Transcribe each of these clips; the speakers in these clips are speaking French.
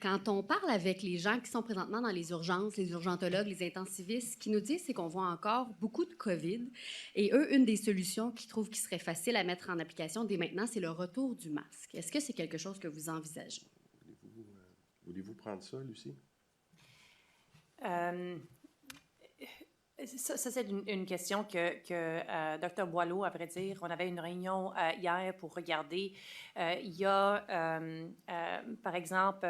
Quand on parle avec les gens qui sont présentement dans les urgences, les urgentologues, les intensivistes, ce qu'ils nous disent, c'est qu'on voit encore beaucoup de COVID. Et eux, une des solutions qu'ils trouvent qui serait facile à mettre en application dès maintenant, c'est le retour du masque. Est-ce que c'est quelque chose que vous envisagez? Voulez-vous prendre ça, Lucie? Ça, c'est une question que Dr. Boileau, à vrai dire, on avait une réunion hier pour regarder. Il y a, par exemple,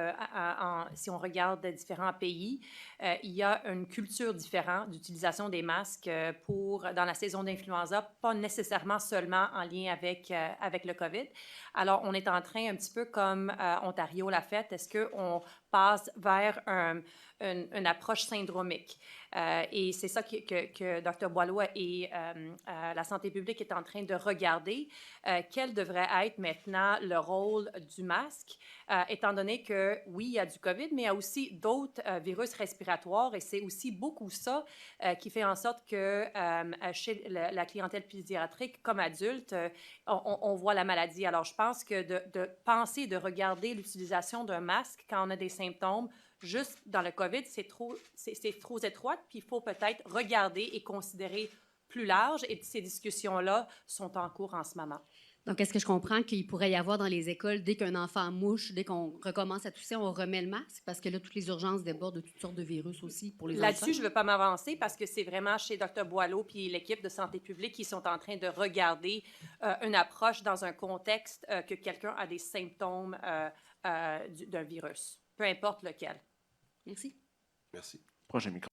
si on regarde différents pays, il y a une culture différente d'utilisation des masques dans la saison d'influenza, pas nécessairement seulement en lien avec le COVID. Alors, on est en train, un petit peu comme Ontario l'a fait, est-ce qu'on passe vers une approche syndromique? Et c'est ça que Dr. Boileau et la santé publique est en train de regarder. Quel devrait être maintenant le rôle du masque, étant donné que, oui, il y a du COVID, mais il y a aussi d'autres virus respiratoires, et c'est aussi beaucoup ça qui fait en sorte que chez la clientèle pédiatrique, comme adulte, on voit la maladie. Alors, je pense que de penser, de regarder l'utilisation d'un masque quand on a des symptômes, juste dans le COVID, c'est trop étroit, puis il faut peut-être regarder et considérer plus large, et ces discussions-là sont en cours en ce moment. Donc, est-ce que je comprends qu'il pourrait y avoir dans les écoles, dès qu'un enfant mouche, dès qu'on recommence à tousser, on remet le masque? Parce que là, toutes les urgences débordent de toutes sortes de virus aussi pour les enfants. Là-dessus, je ne veux pas m'avancer parce que c'est vraiment chez Dr. Boileau puis l'équipe de santé publique qui sont en train de regarder une approche dans un contexte que quelqu'un a des symptômes d'un virus, peu importe lequel. Merci. Merci. Prochain micro.